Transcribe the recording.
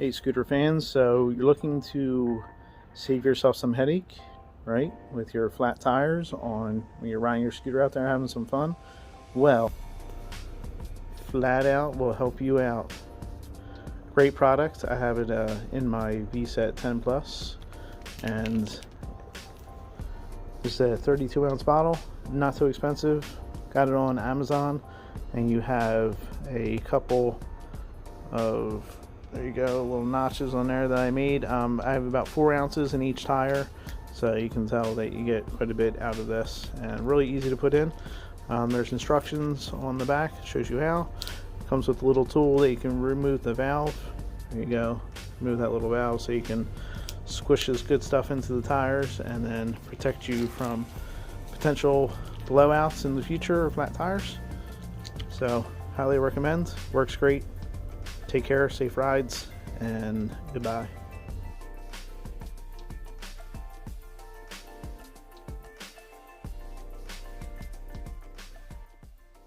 Hey scooter fans, so you're looking to save yourself some headache, right, with your flat tires on when you're riding your scooter out there having some fun? Well, Flat Out will help you out. Great product. I have it in my vsett 10 plus, and it's a 32-ounce bottle, not too expensive. Got it on Amazon, and you have a couple of, there you go, little notches on there that I made. I have about 4 ounces in each tire, so you can tell that you get quite a bit out of this, and really easy to put in. There's instructions on the back, it shows you how. It comes with a little tool that you can remove the valve. There you go, remove that little valve so you can squish this good stuff into the tires and then protect you from potential blowouts in the future of flat tires. So highly recommend, works great. Take care, safe rides, and goodbye.